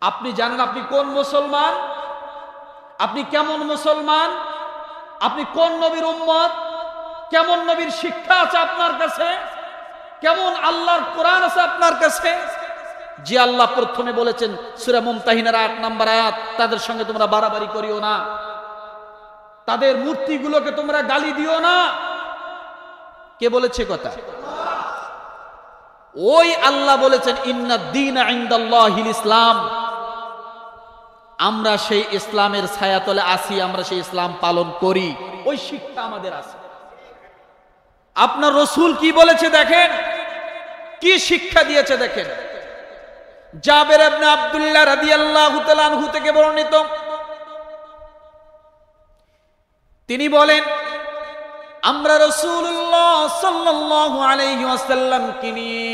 আপনি জানেন আপনি কোন মুসলমান, আপনি কেমন মুসলমান, আপনি কোন নবীর উম্মত, কেমন নবীর শিক্ষা আছে আপনার কাছে, কেমন আল্লাহর কোরআন আছে আপনার কাছে। যে আল্লাহ প্রথমে বলেছেন সূরা মুমতাহিনার ৮ নম্বর আয়াত, তাদের সঙ্গে তোমরা বাড়াবাড়ি করিও না, তাদের মূর্তিগুলোকে তোমরা গালি দিও না। কে বলেছে কথা? ওই আল্লাহ বলেছেন ইন্নাদ দীনা ইনদাল্লাহিল ইসলাম। আমরা সেই ইসলামের ছায়াতলে আছি, আমরা সেই ইসলাম পালন করি, ওই শিক্ষা আমাদের আছে। আপনার রাসূল কি বলেছে দেখেন, কি শিক্ষা দিয়েছে দেখেন। জাবের ইবনে আব্দুল্লাহ রাদিয়াল্লাহু তাআলা আনহু থেকে বর্ণিত, তিনি বলেন আমরা রাসূলুল্লাহ সাল্লাল্লাহু আলাইহি ওয়াসাল্লামকে নিয়ে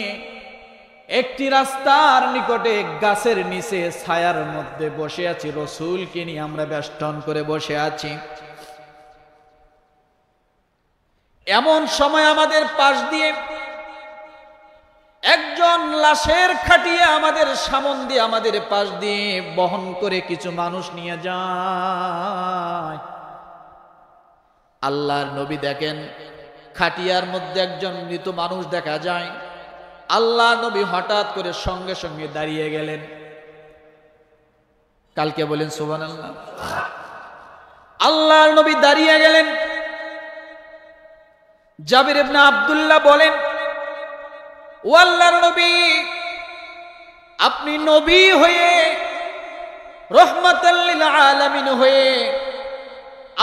একটি রাস্তার নিকটে গাছের নিচে ছায়ার মধ্যে বসে আছি, রাসূলকে নিয়ে আমরা বেষ্টন করে বসে আছি। এমন সময় আমাদের পাশ দিয়ে একজন লাশের খাটিয়ে আমাদের সামন দিয়ে আমাদের পাশ দিয়ে বহন করে কিছু মানুষ নিয়ে যায়। আল্লাহর নবী দেখেন খাটিয়ার মধ্যে একজন মৃত মানুষ দেখা যায়। আল্লাহ নবী হঠাৎ করে সঙ্গে সঙ্গে দাঁড়িয়ে গেলেন। কালকে বলেন সুবহানাল্লাহ। আল্লাহর নবী দাঁড়িয়ে গেলেন। জাবির ইবনে আব্দুল্লাহ বলেন, ও আল্লাহর নবী, আপনি নবী হয়ে, রহমাতাল লিল আলামিন হয়ে,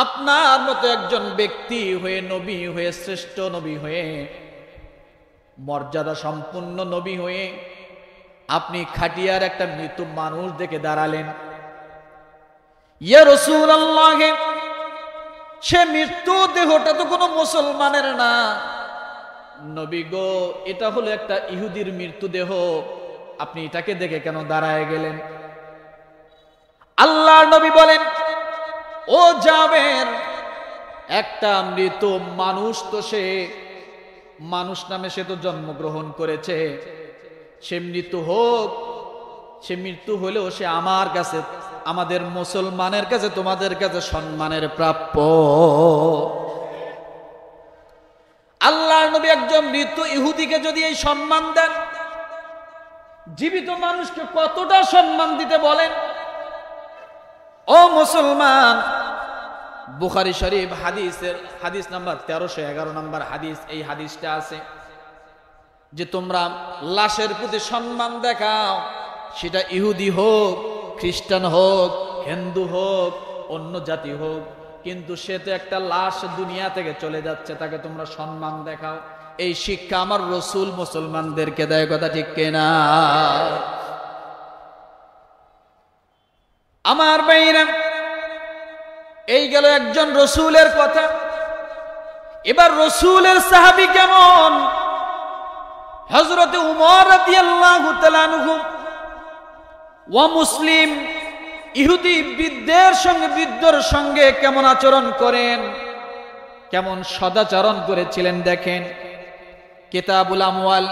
আপনার মতো একজন ব্যক্তি হয়ে, নবী হয়ে, শ্রেষ্ঠ নবী হয়ে, মর্যাদা সম্পন্ন নবী হয়ে আপনি খাটিয়ার একটা মৃত মানুষ দেখে দাঁড়ালেন। ইয়া রাসূলুল্লাহ, সে মৃত্যু দেহটা তো কোনো মুসলমানের না। নবী গো, এটা হলো একটা ইহুদির মৃত্যুদেহ, আপনি এটাকে দেখে কেন দাঁড়ায় গেলেন? আল্লাহর নবী বলেন, ও জাবের, একটা মৃত মানুষ তো, সে মানুষ নামে সে তো জন্মগ্রহণ করেছে, সে মৃত্যু হোক, সে মৃত্যু হলেও সে আমার কাছে, আমাদের মুসলমানের কাছে, তোমাদের কাছে সম্মানের প্রাপ্য। আল্লাহর নবী একজন মৃত ইহুদিকে যদি এই সম্মান দেন, জীবিত মানুষকে কতটা সম্মান দিতে বলেন। ও মুসলমান, বুখারী শরীফ হাদিসের হাদিস নাম্বার 1311 নম্বর হাদিস, এই হাদিসটা আছে যে তোমরা লাশের প্রতি সম্মান দেখাও, সেটা ইহুদি হোক, খ্রিস্টান হোক, হিন্দু হোক, অন্য জাতি হোক, কিন্তু সে তো একটা লাশ, দুনিয়া থেকে চলে যাচ্ছে, তাকে তোমরা সম্মান দেখাও। এই শিক্ষা আমার রাসূল মুসলমানদেরকে দেয়, কথা ঠিক কিনা? আমার ভাইরা, এই গেল একজন রাসূলের কথা। এবার রাসূলের সাহাবী কেমন? হযরত উমর রাদিয়াল্লাহু তাআলা আনহু ওয়া মুসলিম ইহুদি বৃদ্ধর সঙ্গে কেমন আচরণ করেন, কেমন সদাচরণ করেছিলেন দেখেন। কিতাবুল আমওয়াল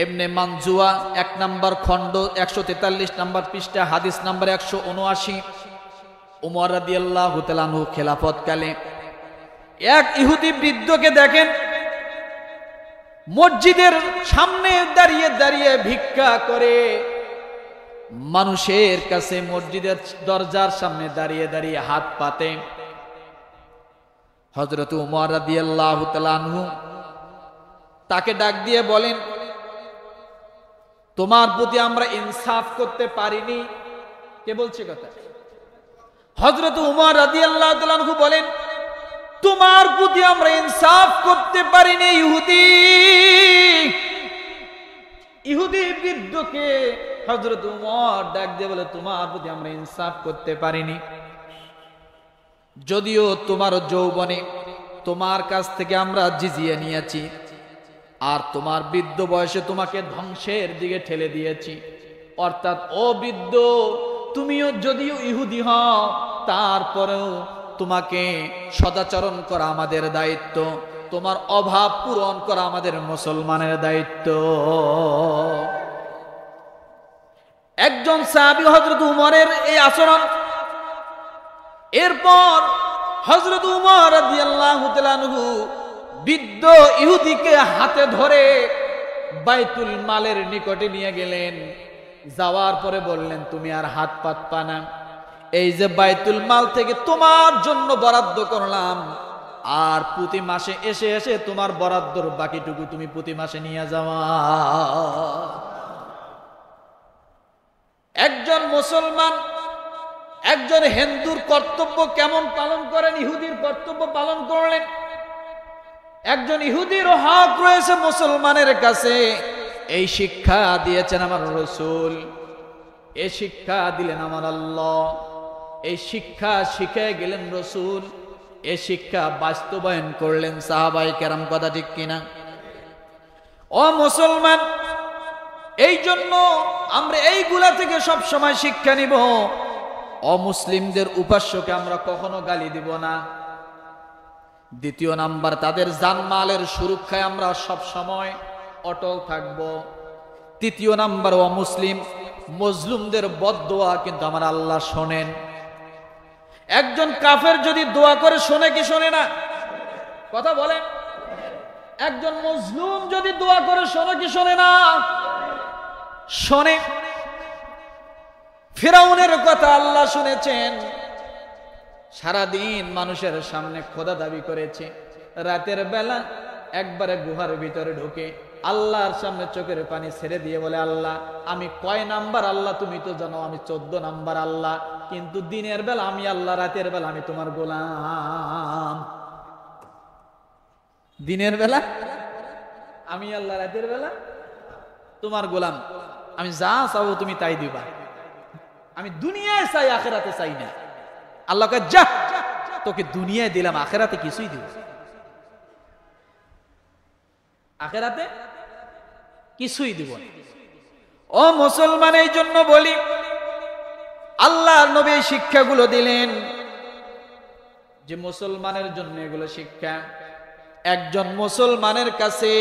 ইবনে মানজুয়া 1 নম্বর খণ্ড 143 নম্বর পৃষ্ঠা, হাদিস নাম্বার 179। উমর রাদিয়াল্লাহু তাআলা আনহু খেলাফতকালে এক ইহুদি বৃদ্ধকে দেখেন মসজিদের সামনে দাঁড়িয়ে দাঁড়িয়ে ভিক্ষা করে, মানুষের কাছে মসজিদের দরজার সামনে দাঁড়িয়ে দাঁড়িয়ে হাত পাতে। হযরত উমর রাদিয়াল্লাহু তাআলা আনহু তাকে ডাক দিয়ে বলেন, তোমার প্রতি আমরা ইনসাফ করতে পারিনি। কে বলছে কথা? হযরত উমর রাদিয়াল্লাহু তাআলা আনহু বলেন, তোমার প্রতি আমরা ইনসাফ করতে পারিনি। ইহুদি বৃদ্ধকে হযরত উমর ডাক দিয়ে বলে, তোমার প্রতি আমরা ইনসাফ করতে পারিনি। যদিও তোমার যৌবনে তোমার কাছ থেকে আমরা জিজিয়া নিয়েছি, আর তোমার বৃদ্ধ বয়সে তোমাকে ধ্বংসের দিকে ঠেলে দিয়েছি। অর্থাৎ ও বৃদ্ধ, তুমিও যদিও ইহুদি হও, তারপরেও তোমাকে সদাচরণ করা আমাদের দায়িত্ব, তোমার অভাব পূরণ করা আমাদের মুসলমানের দায়িত্ব। একজন সাহাবী হযরত উমরের এই আচরণ। এরপর হযরত উমর রাদিয়াল্লাহু তাআলা আনহু বৃদ্ধ ইহুদিকে হাতে ধরে বাইতুল মালের নিকটে নিয়ে গেলেন। যাওয়ার পরে বললেন, তুমি আর হাত পাতবা না, এই যে বাইতুল মাল থেকে তোমার জন্য বরাদ্দ করলাম, আর প্রতি মাসে এসে এসে তোমার বরাদ্দর বাকিটুকু তুমি প্রতি মাসে নিয়ে যাওয়া। একজন মুসলমান একজন হিন্দুর কর্তব্য কেমন পালন করেন, ইহুদির কর্তব্য পালন করলেন। একজন ইহুদির হক রয়েছে মুসলমানের কাছে, এই শিক্ষা দিয়েছেন আমার রাসূল, এই শিক্ষা দিলেন আমার আল্লাহ, এই শিক্ষা শিখে গেলেন রাসূল, এই শিক্ষা বাস্তবায়ন করলেন সাহাবায়ে কেরাম। কথা ঠিক কিনা? ও মুসলমান, এই জন্য আমরা এইগুলা থেকে সব সময় শিক্ষা নিব। অমুসলিমদের উপাস্যকে আমরা কখনো গালি দিব না। দ্বিতীয় নাম্বার, তাদের জানমালের সুরক্ষায় আমরা সব সময় অটল থাকব। তৃতীয় নাম্বার, অমুসলিম মজলুমদের বদদোয়া কিন্তু আমার আল্লাহ শোনেন। একজন কাফের যদি দোয়া করে শোনে কি শোনে না? কথা বলেন। একজন মজলুম যদি দোয়া করে শোনে কি শোনে না? শোনে। ফিরাউনের কথা আল্লাহ শুনেছেন, সারাদিন মানুষের সামনে খোদা দাবি করেছে, রাতের বেলা একবারে গুহার ভিতরে ঢুকে আল্লাহর সামনে চোখের পানি ছেড়ে দিয়ে বলে, আল্লাহ আমি কয় নাম্বার আল্লাহ তুমি তো জানো, আমি 14 নাম্বার আল্লাহ, কিন্তু দিনের বেলা আমি আল্লাহ, রাতের বেলা আমি তোমার গোলাম। দিনের বেলা আমি আল্লাহ, রাতের বেলা তোমার গোলাম, আমি যা চাও তুমি তাই দিবা, আমি দুনিয়ায় চাই আখিরাতে চাই না। আল্লাহ কয়, যা তোকে দুনিয়ায় দিলাম, আখিরাতে কিছুই দিব, আখিরাতে কিছুই দিব না। ও মুসলমান, এই জন্য বলি আল্লাহর নবী এই শিক্ষাগুলো দিলেন যে মুসলমানের জন্য এগুলো শিক্ষা। একজন মুসলমানের কাছে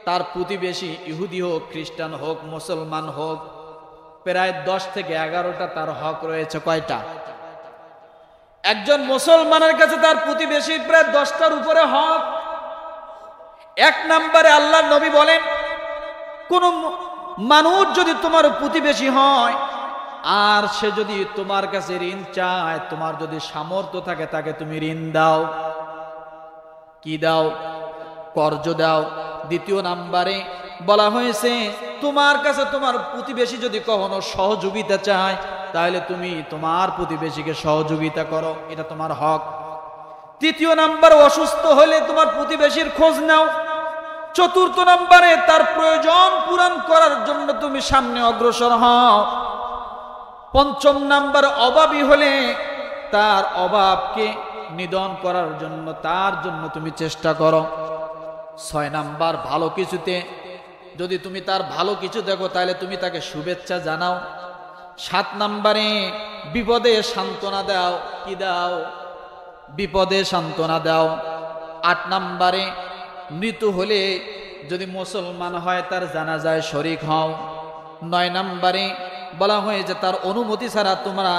তার প্রতিবেশী ইহুদি হোক, খ্রিস্টান হোক, মুসলমান হোক, প্রায় 10 থেকে 11টা তার হক রয়েছে। কয়টা? একজন মুসলমানের কাছে তার প্রতিবেশীর প্রায় 10টার উপরে হক। 1 নম্বরে আল্লাহর নবী বলেন, কোন মানুষ যদি তোমার প্রতিবেশী হয় আর সে যদি তোমার কাছে ঋণ চায়, তোমার যদি সামর্থ্য থাকে তাকে তুমি ঋণ দাও। কি দাও? কর্জ দাও। 2 নম্বরে বলা হয়েছে, তোমার কাছে তোমার প্রতিবেশী যদি কখনো সহযোগিতা চায়, তাহলে তুমি তোমার প্রতিবেশীকে সহযোগিতা করো, এটা তোমার হক। 3 নম্বর, অসুস্থ হলে তোমার প্রতিবেশীর খোঁজ নাও। 4 নম্বরে, তার প্রয়োজন পূরণ করার জন্য তুমি সামনে অগ্রসর হও। 5 নম্বর, অভাবী হলে তার অভাবকে নিধন করার জন্য তার জন্য তুমি চেষ্টা করো। 6 নম্বর, ভালো কিছুতে যদি তুমি তার ভালো কিছু দেখো তাহলে তুমি তাকে শুভেচ্ছা জানাও। 7 নম্বরে, বিপদে সান্ত্বনা দাও। কি দাও? বিপদে সান্ত্বনা দাও। 8 নম্বরে, মৃত্যু হলে যদি মুসলমান হয় তার জানাজায় শরীক হও। 9 নম্বরে বলা হয়েছে, তার অনুমতি ছাড়া তোমরা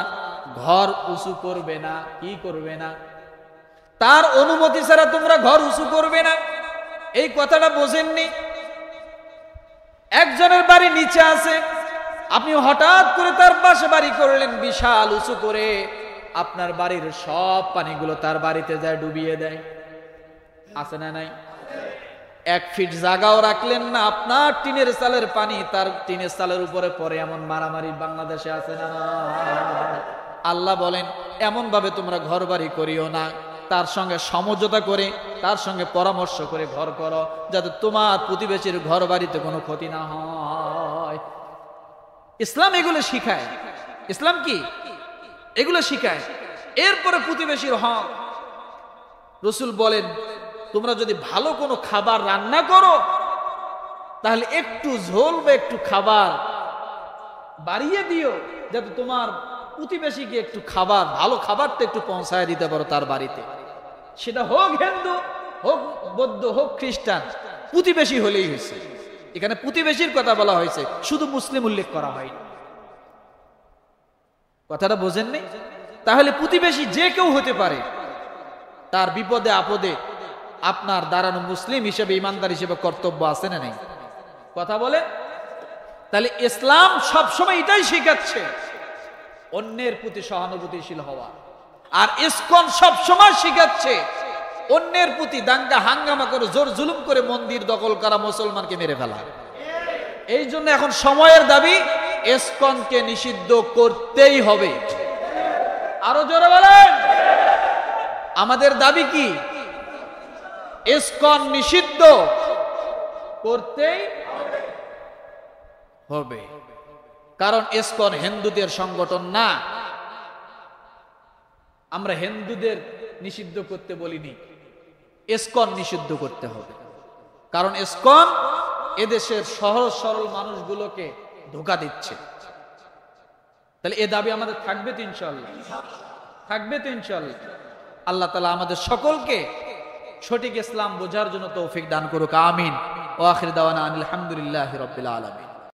ঘর উঁচু করবে না। কি করবে না? তার অনুমতি ছাড়া তোমরা ঘর উঁচু করবে না। এই কথাটা বোঝেননি? একজনের বাড়ি নিচে আছে, আপনি হঠাৎ করে তার পাশে বাড়ি করলেন বিশাল উঁচু করে, আপনার বাড়ির সব পানিগুলো তার বাড়িতে যায় ডুবিয়ে দেয়। আছে না নাই? 1 ফিট জায়গাও রাখলেন না, আপনার টিনের চালের পানি তার টিনের চালের উপরে পড়ে, এমন মারামারি বাংলাদেশে আছে না? আল্লাহ বলেন, এমন ভাবে তোমরা ঘর বাড়ি করিও না, তার সঙ্গে সমঝোতা করে, তার সঙ্গে পরামর্শ করে ঘর করো, যাতে তোমার প্রতিবেশীর ঘর বাড়িতে কোনো ক্ষতি না হয়। ইসলাম এগুলো শিখায়। ইসলাম কি এগুলো শিখায়। এরপরে প্রতিবেশীর হক। রাসূল বলেন, তোমরা যদি ভালো কোনো খাবার রান্না করো তাহলে একটু ঝোল বা একটু খাবার বাড়িয়ে দিও, যাতে তোমার প্রতিবেশীকে একটু খাবার, ভালো খাবারটা একটু পৌঁছায় দিতে পারো তার বাড়িতে। সেটা হোক হিন্দু, হোক বৌদ্ধ, হোক খ্রিস্টান, প্রতিবেশী হলেই হয়েছে। এখানে প্রতিবেশীর কথা বলা হয়েছে, শুধু মুসলিম উল্লেখ করা হয়নি। কথাটা বোঝেননি? তাহলে প্রতিবেশী যে কেউ হতে পারে, তার বিপদে আপদে আপনার দাঁড়ানো মুসলিম হিসেবে, ইমানদার হিসেবে কর্তব্য আছে না নেই? কথা বলে। তাহলে ইসলাম সবসময় এটাই শেখাচ্ছে, অন্যের প্রতি সহানুভূতিশীল হওয়া। আর ইসকন সবসময় শেখাচ্ছে অন্যের প্রতি দাঙ্গা হাঙ্গামা করে, জোর জুলুম করে মন্দির দখল করা, মুসলমানকে মেরে ফেলা। এই জন্য এখন সময়ের দাবি, ইসকনকে নিষিদ্ধ করতেই হবে। আরো জোরে বলেন, আমাদের দাবি কি? ইসকন নিষিদ্ধ করতেই হবে। কারণ ইসকন হিন্দুদের সংগঠন না। আমরা হিন্দুদের নিষিদ্ধ করতে বলিনি, ইসকন নিষিদ্ধ করতে হবে। কারণ ইসকন এদেশের সহজ সরল মানুষগুলোকে ধোঁকা দিচ্ছে। তাহলে এ দাবি আমাদের থাকবে তো ইনশাআল্লাহ, থাকবে তো ইনশাআল্লাহ। আল্লাহ তাআলা আমাদের সকলকে সঠিক ইসলাম বোঝার জন্য তৌফিক দান করুক, আমিন। ওয়া আখির দাওয়ানা আলহামদুলিল্লাহি রাব্বিল আলামিন।